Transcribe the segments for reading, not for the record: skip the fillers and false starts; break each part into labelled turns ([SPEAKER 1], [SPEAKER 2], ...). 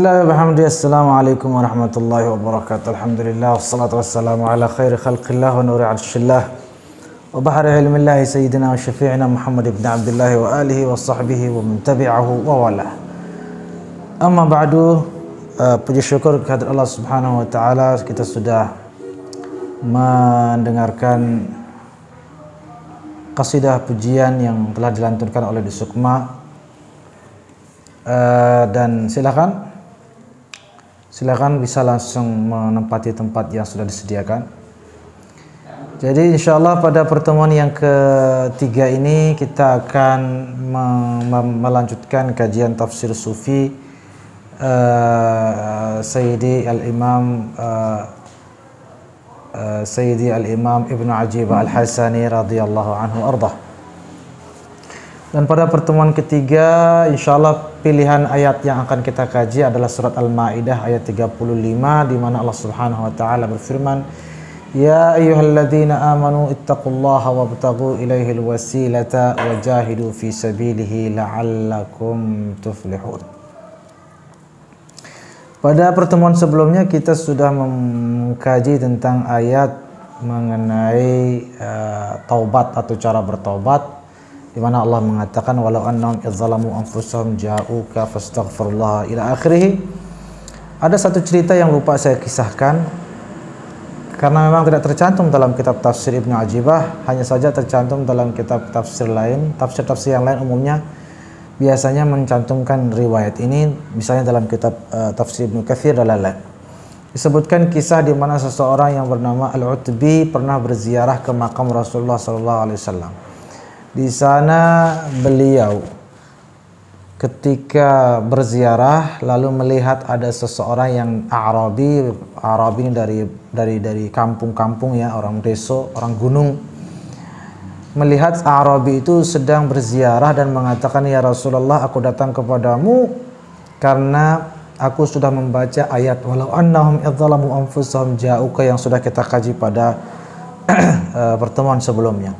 [SPEAKER 1] Bismillah, alhamdulillah, assalamualaikum warahmatullahi wabarakatuh. Alhamdulillah, wassalatu wassalamu ala khairi khalqillah wa nuri arshillah wa bahari ilmillahi sayyidina wa syafi'ina Muhammad ibn Abdullah wa alihi wa sahbihi wa man tabi'ahu wa wala. Amma ba'du, puji syukur kehadirat Allah Subhanahu wa taala, kita sudah mendengarkan qasidah pujian yang telah dilantunkan oleh Disukma. Dan silakan bisa langsung menempati tempat yang sudah disediakan. Jadi insyaallah pada pertemuan yang ketiga ini kita akan melanjutkan kajian tafsir sufi Sayyidi Al-Imam Ibnu Ajibah Al-Hasani radhiyallahu anhu ardah. Dan pada pertemuan ketiga, insyaallah pilihan ayat yang akan kita kaji adalah surat Al-Maidah ayat 35, di mana Allah Subhanahu wa taala berfirman, "Ya ayyuhalladzina amanu ittaqullaha wabtaghu ilaihil wasilata wajahidu fi sabilihi la'allakum tuflihun." Pada pertemuan sebelumnya kita sudah mengkaji tentang ayat mengenai taubat atau cara bertaubat, di mana Allah mengatakan walau annahum idzalamu anfusahum ja'uka fastaghfirullah ila akhirih. Ada satu cerita yang lupa saya kisahkan karena memang tidak tercantum dalam kitab tafsir Ibnu Ajibah, hanya saja tercantum dalam kitab tafsir lain. Tafsir-tafsir yang lain umumnya biasanya mencantumkan riwayat ini, misalnya dalam kitab tafsir Ibnu Katsir dan lain-lain. Disebutkan kisah di mana seseorang yang bernama Al-Utbi pernah berziarah ke makam Rasulullah sallallahu alaihi wasallam. Di sana beliau ketika berziarah lalu melihat ada seseorang yang Arabi ini dari kampung-kampung ya, orang desa, orang gunung. Melihat Arabi itu sedang berziarah dan mengatakan, "Ya Rasulullah, aku datang kepadamu karena aku sudah membaca ayat walau annahum idzalamu anfusahum ja'uka yang sudah kita kaji pada pertemuan sebelumnya.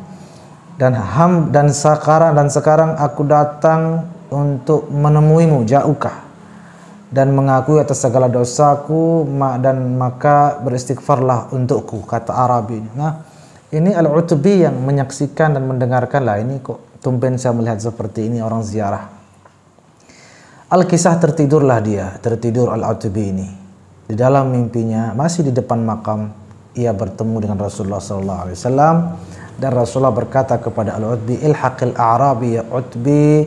[SPEAKER 1] Dan sekarang aku datang untuk menemuimu ja'uka dan mengakui atas segala dosaku dan maka beristighfarlah untukku," kata Arabi. Nah, ini Al-Utbi yang menyaksikan dan mendengarkan, lah ini kok tumben saya melihat seperti ini orang ziarah. Al-kisah tertidur Al-Utbi ini. Di dalam mimpinya masih di depan makam ia bertemu dengan Rasulullah sallallahu alaihi wasallam. Dan Rasulullah berkata kepada Al-Utbi, "Ilhaqil a'rabi ya Utbi,"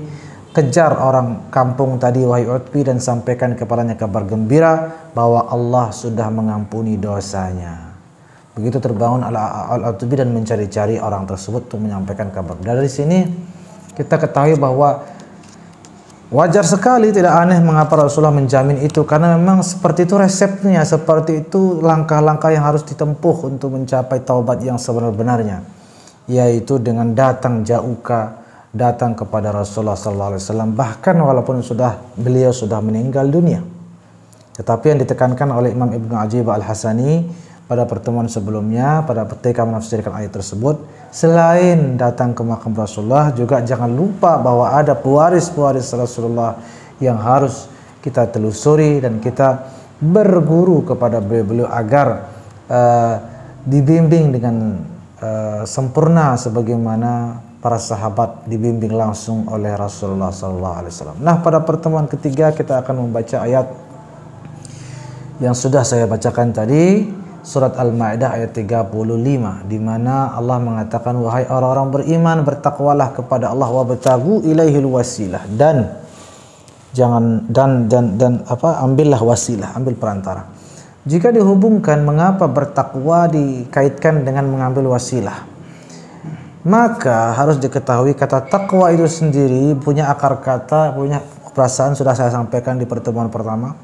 [SPEAKER 1] kejar orang kampung tadi wahai Utbi dan sampaikan kepadanya kabar gembira bahwa Allah sudah mengampuni dosanya. Begitu terbangun Al-Utbi dan mencari-cari orang tersebut untuk menyampaikan kabar. Dari sini kita ketahui bahwa wajar sekali, tidak aneh mengapa Rasulullah menjamin itu, karena memang seperti itu resepnya, seperti itu langkah-langkah yang harus ditempuh untuk mencapai taubat yang sebenar-benarnya, yaitu dengan datang ja'uka, datang kepada Rasulullah sallallahu alaihi wasallam bahkan walaupun beliau sudah meninggal dunia. Tetapi yang ditekankan oleh Imam Ibnu Ajibah Al-Hasani pada pertemuan sebelumnya, pada ketika menafsirkan ayat tersebut, selain datang ke makam Rasulullah, juga jangan lupa bahwa ada pewaris-pewaris Rasulullah yang harus kita telusuri dan kita berguru kepada beliau agar dibimbing dengan sempurna sebagaimana para sahabat dibimbing langsung oleh Rasulullah SAW. Nah, pada pertemuan ketiga kita akan membaca ayat yang sudah saya bacakan tadi, surat Al-Maidah ayat 35, di mana Allah mengatakan, "Wahai orang-orang beriman, bertakwalah kepada Allah wabtaghu ilaihil wasilah," dan ambillah wasilah, ambil perantara. Jika dihubungkan mengapa bertakwa dikaitkan dengan mengambil wasilah, maka harus diketahui kata takwa itu sendiri punya akar kata, punya perasaan, sudah saya sampaikan di pertemuan pertama,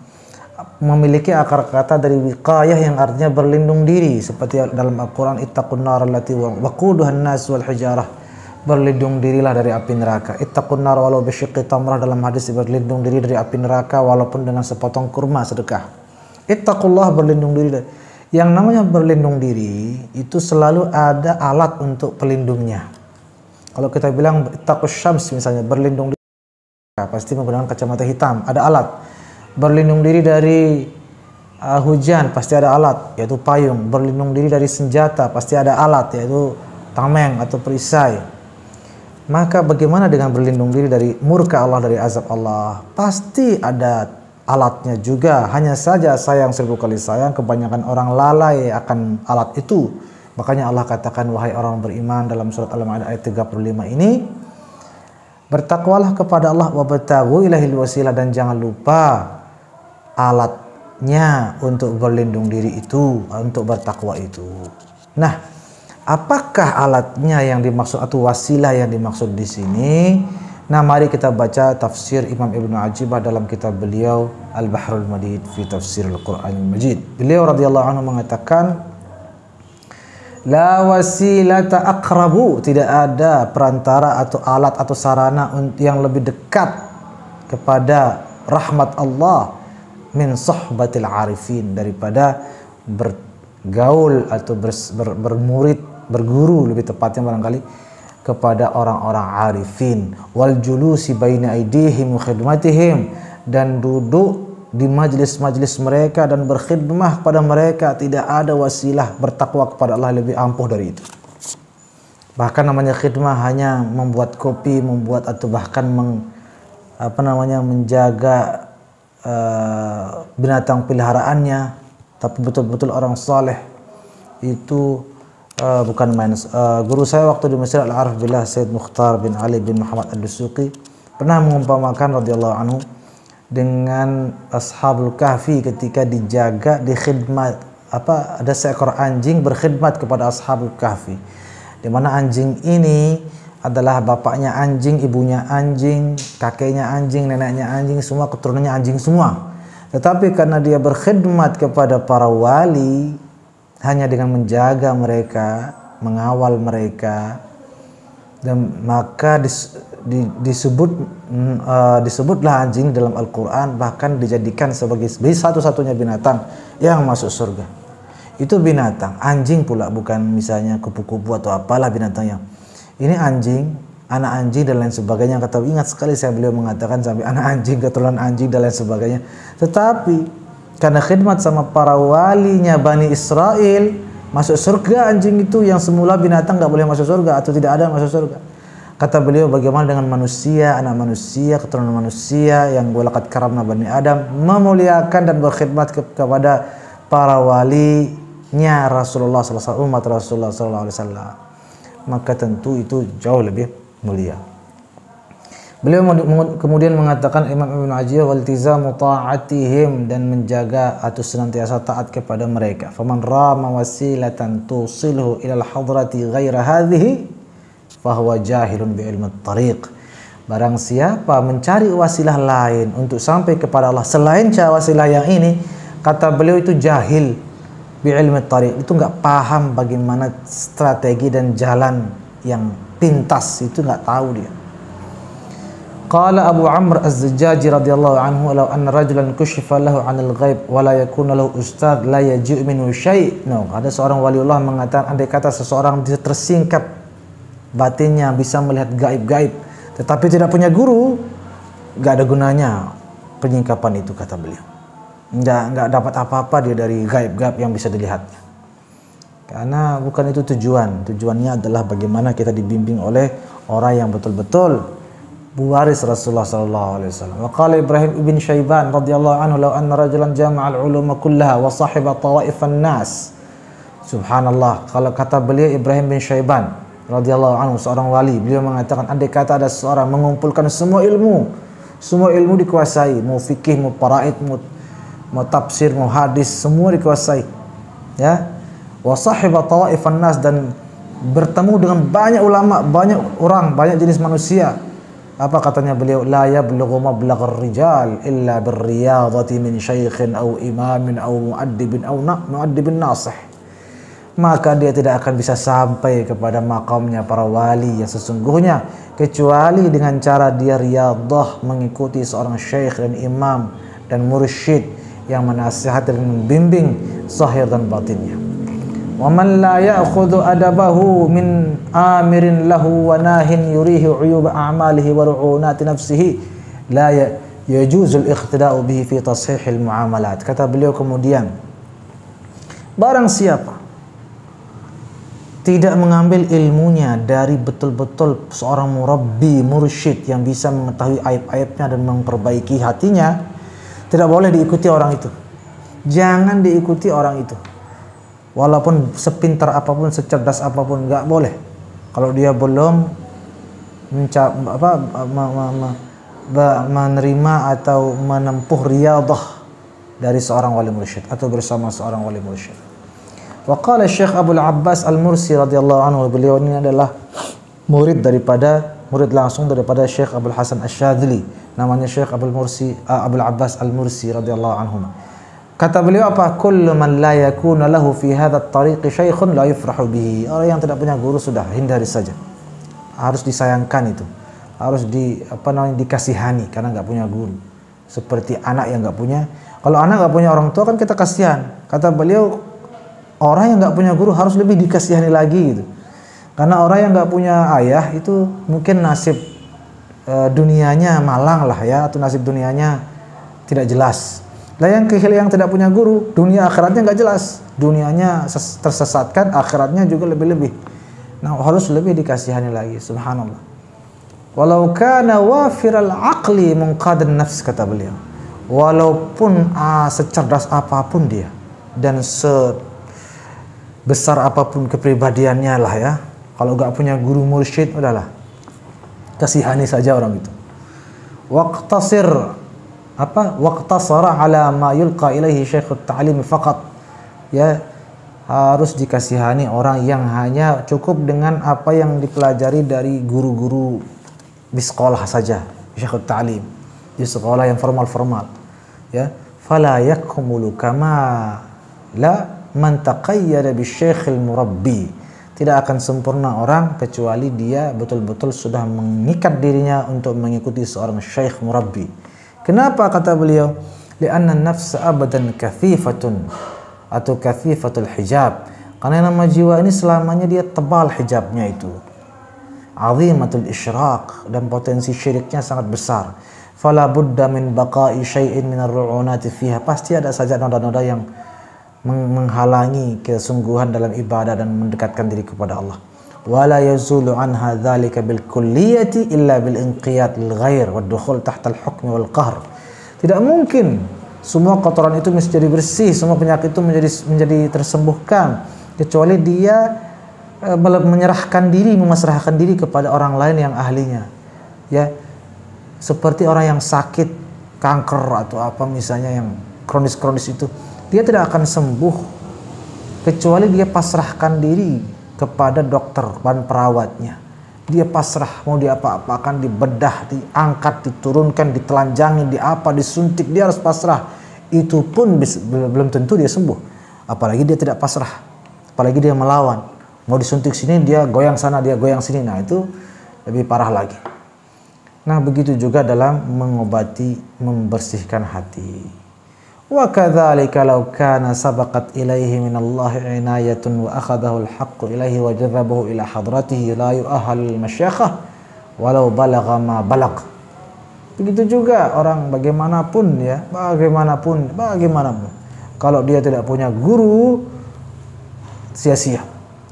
[SPEAKER 1] memiliki akar kata dari wiqayah yang artinya berlindung diri, seperti dalam Al-Quran, "Ittaqun nar allati waquduhan nas wal hijarah," berlindung dirilah dari api neraka. "Ittaqun nar walau bisyiqqi tamrah," dalam hadis berlindung diri dari api neraka walaupun dengan sepotong kurma sedekah. Ittaqullah, berlindung diri. Yang namanya berlindung diri itu selalu ada alat untuk pelindungnya. Kalau kita bilang ittaqus syams misalnya, berlindung diri, pasti menggunakan kacamata hitam, ada alat. Berlindung diri dari hujan, pasti ada alat, yaitu payung. Berlindung diri dari senjata, pasti ada alat, yaitu tameng atau perisai. Maka bagaimana dengan berlindung diri dari murka Allah, dari azab Allah? Pasti ada alatnya juga. Hanya saja sayang, 1000 kali sayang, kebanyakan orang lalai akan alat itu. Makanya Allah katakan, wahai orang beriman, dalam surat Al-Maidah ayat 35 ini, bertakwalah kepada Allah, wabtaghu ilaihil wasilah, dan jangan lupa alatnya untuk berlindung diri itu, untuk bertakwa itu. Nah, apakah alatnya yang dimaksud atau wasilah yang dimaksud di sini? Nah, mari kita baca tafsir Imam Ibnu Ajibah dalam kitab beliau Al-Bahrul Madid fi Tafsir Al-Qur'anil Majid. Beliau radhiyallahu anhu mengatakan, la wasilata aqrabu, tidak ada perantara atau alat atau sarana yang lebih dekat kepada rahmat Allah min sohbatil arifin, daripada bergaul atau bermurid, berguru lebih tepatnya barangkali, kepada orang-orang arifin, wal julusi baina aidihim wa khidmatihim, dan duduk di majlis-majlis mereka dan berkhidmah kepada mereka. Tidak ada wasilah bertakwa kepada Allah lebih ampuh dari itu. Bahkan namanya khidmah hanya membuat kopi, membuat atau bahkan menjaga binatang peliharaannya, tapi betul-betul orang saleh itu bukan main. Guru saya waktu di Mesir, Al-Arif Billah Sayyid Mukhtar bin Ali bin Muhammad Ad-Dusuqi, pernah mengumpamakan radhiyallahu anhu dengan Ashabul Kahfi ketika dijaga, di khidmat, ada seekor anjing berkhidmat kepada Ashabul Kahfi, di mana anjing ini adalah bapaknya anjing, ibunya anjing, kakeknya anjing, neneknya anjing, semua keturunannya anjing semua. Tetapi karena dia berkhidmat kepada para wali, hanya dengan menjaga mereka, mengawal mereka, dan maka disebutlah anjing dalam Al-Quran, bahkan dijadikan sebagai satu-satunya binatang yang masuk surga. Itu binatang, anjing pula, bukan misalnya kupu-kupu atau apalah binatang yang ini, anjing, anak anjing dan lain sebagainya. Kata, ingat sekali saya, beliau mengatakan sampai anak anjing, keturunan anjing dan lain sebagainya. Tetapi karena khidmat sama para walinya Bani Israel, masuk surga anjing itu, yang semula binatang nggak boleh masuk surga atau tidak ada masuk surga. Kata beliau, bagaimana dengan manusia, anak manusia, keturunan manusia yang walaqad karamna Bani Adam, memuliakan dan berkhidmat kepada para walinya Rasulullah SAW, umat Rasulullah SAW, maka tentu itu jauh lebih mulia. Beliau kemudian mengatakan, Imam Ibnu Ajiyah, waltizamu ta'atihim, dan menjaga atau senantiasa taat kepada mereka. Faman rama wasilatan tusilhu ilal hadrati ghaira hadhihi fahuwa jahilun bi ilmi tariq. Barang siapa mencari wasilah lain untuk sampai kepada Allah selain wasilah yang ini, kata beliau, itu jahil bi ilmi tariq, itu enggak paham bagaimana strategi dan jalan yang pintas, itu enggak tahu dia. Qala Abu Amr Az-Zajjaji radhiyallahu anhu, law anna rajulan kushifa lahu 'anil ghaib wa la yakuna lahu ustad la yaji'u minhu syai'. No, ada seorang waliullah mengatakan, andai kata seseorang bisa tersingkap batinnya, bisa melihat gaib-gaib, tetapi tidak punya guru, enggak ada gunanya penyingkapan itu, kata beliau. Enggak dapat apa-apa dia dari gaib-gaib yang bisa dilihatnya. Karena bukan itu tujuan. Tujuannya adalah bagaimana kita dibimbing oleh orang yang betul-betul pewaris Rasulullah sallallahu alaihi wasallam. Wa qala Ibrahim ibn Syaiban radhiyallahu anhu, law anna rajulan jama'al uluma kullaha wa sahiba tawaifan nas. Subhanallah, kalau kata beliau Ibrahim bin Syaiban radhiyallahu anhu, seorang wali, beliau mengatakan, andai kata ada seorang mengumpulkan semua ilmu dikuasai, mau fikih, mau faraid, mau tafsir, mau hadis, semua dikuasai, ya. Wa sahiba tawaifan nas, dan bertemu dengan banyak ulama, banyak orang, banyak jenis manusia. Apa katanya beliau? La yablughu mablaghar rijal illa birriyadati min syaikhin aw imamin aw muaddibin aw muaddibin nasih. Maka dia tidak akan bisa sampai kepada makamnya para wali yang sesungguhnya kecuali dengan cara dia riyadhah, mengikuti seorang syekh dan imam dan mursyid yang menasihati dan membimbing zahir dan batinnya. Wa man la ya'khudhu adabahu min amirin lahu wa nahin yurihi uyuba a'malihi wa ru'unati nafsihi la yajuzul iqtida'u bihi fi tashihil muamalat. Kata beliau kemudian, barang siapa tidak mengambil ilmunya dari betul-betul seorang murabbi, mursyid yang bisa mengetahui aib-aibnya dan memperbaiki hatinya, tidak boleh diikuti orang itu. Jangan diikuti orang itu. Walaupun sepintar apapun, secerdas apapun, nggak boleh. Kalau dia belum menerima atau menempuh riyadah dari seorang wali mursyid atau bersama seorang wali mursyid. Wa qala Syekh Abdul Abbas Al-Mursi radhiyallahu anhu, beliau ini adalah murid langsung daripada Syekh Abdul Hasan Asy-Syadzili, namanya Syekh Abdul Abbas Al-Mursi radhiyallahu anhu. Kata beliau apa? Kullu man la yakuna lahu fi hadha at-tariq syaikhun la yufrahu bihi. Orang yang tidak punya guru sudah hindari saja. Harus disayangkan itu. Harus dikasihani karena nggak punya guru. Seperti anak yang nggak punya. Kalau anak nggak punya orang tua kan kita kasihan. Kata beliau, orang yang nggak punya guru harus lebih dikasihani lagi gitu. Karena orang yang nggak punya ayah itu mungkin nasib dunianya malang lah ya, atau nasib dunianya tidak jelas. Lah yang tidak punya guru, dunia akhiratnya nggak jelas. Dunianya tersesatkan, akhiratnya juga lebih-lebih. Nah, harus lebih dikasihani lagi, subhanallah. Walau kana wafiral aqli munqadan nafs, kata beliau. Walaupun secerdas apapun dia dan sebesar apapun kepribadiannya lah ya, kalau nggak punya guru mursyid, udahlah, kasihani saja orang itu. Waqtasara ala ma yulqa ilaihi syekhut ta'lim faqat. Ya, harus dikasihani orang yang hanya cukup dengan apa yang dipelajari dari guru-guru di sekolah saja, syekhut ta'lim, di sekolah yang formal-formal. Ya, fala yakmulu kama la man taqayyada bi syekhil murabbi. Tidak akan sempurna orang kecuali dia betul-betul sudah mengikat dirinya untuk mengikuti seorang syekh murabbi. Kenapa kata beliau? Li'anna an-nafsa abadan kathifatun atau kathifatul hijab. Karena nama jiwa ini selamanya dia tebal hijabnya itu. Azimatul isyraq, dan potensi syiriknya sangat besar. Fala budda min baqa'i syai'in min ar-ru'unati fiha. Pasti ada saja noda-noda yang menghalangi kesungguhan dalam ibadah dan mendekatkan diri kepada Allah. Wala yazulu anha dzalika bil kulliyati illa bil inqiyad lil ghair wad dukhul tahta al hukm wal qahr. Tidak mungkin semua kotoran itu menjadi bersih, semua penyakit itu menjadi tersembuhkan kecuali dia menyerahkan diri, memasrahkan diri kepada orang lain yang ahlinya. Ya. Seperti orang yang sakit kanker atau apa misalnya yang kronis-kronis itu, dia tidak akan sembuh kecuali dia pasrahkan diri kepada dokter dan perawatnya. Dia pasrah, mau diapa-apakan, dibedah, diangkat, diturunkan, ditelanjangi, disuntik, dia harus pasrah. Itu pun belum tentu dia sembuh. Apalagi dia tidak pasrah, apalagi dia melawan. Mau disuntik sini, dia goyang sana, dia goyang sini. Nah, itu lebih parah lagi. Nah, begitu juga dalam mengobati, membersihkan hati. Wa kadzalika law kana sabaqat ilaihi min Allah inayatun wa akhadahu al-haqqu ilaihi wa jadzabahu ila hadratihi la yu'ahhal masyakhah walau balagha ma balag. Begitu juga orang bagaimanapun ya, bagaimanapun kalau dia tidak punya guru, sia-sia.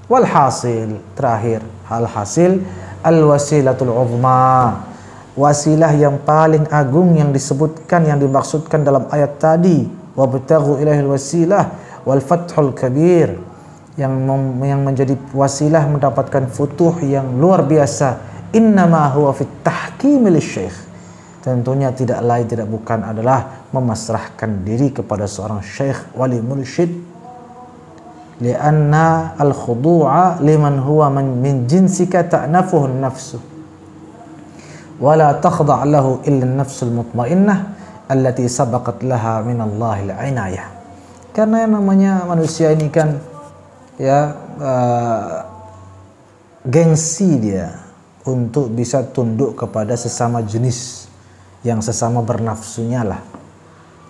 [SPEAKER 1] Walhasil, terakhir, alhasil al-wasilatul uzma, wasilah yang paling agung yang disebutkan, yang dimaksudkan dalam ayat tadi, wabtaghu ilaihil wasilah wal fathul kabir, yang menjadi wasilah mendapatkan futuh yang luar biasa. Innama huwa fit tahkimil syekh, tentunya tidak lain tidak bukan adalah memasrahkan diri kepada seorang syekh wali mursyid. Lianna al-khudu'a liman huwa min jinsika ta'nafuhu an-nafsu wala takhda' lahu illa an-nafsul mutmainnah allati sabaqat laha min Allahil inayah. Karena yang namanya manusia ini kan ya gengsi dia untuk bisa tunduk kepada sesama jenis yang sesama bernafsunya lah.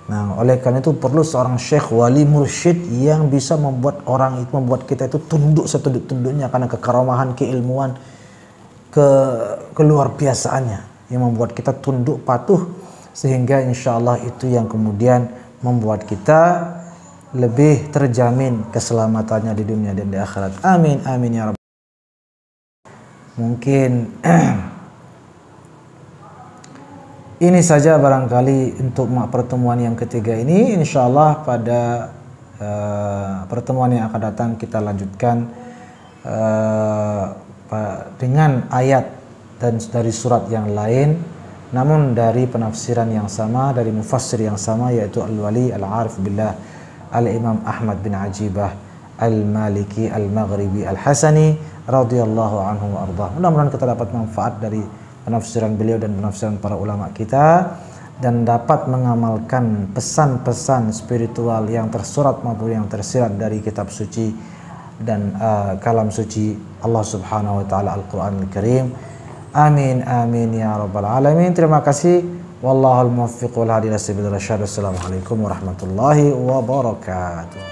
[SPEAKER 1] Nah, oleh karena itu perlu seorang syekh wali mursyid yang bisa membuat orang itu, membuat kita itu tunduk setunduk-tunduknya karena kekaramahan, keilmuan, keluar biasaannya yang membuat kita tunduk patuh sehingga insya Allah itu yang kemudian membuat kita lebih terjamin keselamatannya di dunia dan di akhirat. Amin amin ya rabbal. Mungkin ini saja barangkali untuk pertemuan yang ketiga ini. Insya Allah pada pertemuan yang akan datang kita lanjutkan dengan ayat dan dari surat yang lain, namun dari penafsiran yang sama, dari mufassir yang sama, yaitu Al-Wali Al-Arif Billah Al-Imam Ahmad bin Ajibah Al-Maliki Al-Maghribi Al-Hasani radhiyallahu anhu wa ardah. Mudah-mudahan kita dapat manfaat dari penafsiran beliau dan penafsiran para ulama kita, dan dapat mengamalkan pesan-pesan spiritual yang tersurat maupun yang tersirat dari kitab suci dan kalam suci Allah Subhanahu wa taala Al-Qur'an Al-Karim. Amin amin ya rabbal alamin. Terima kasih. Wallahul muwaffiq wal hadi ila sabilir rasyad. Assalamualaikum warahmatullahi wabarakatuh.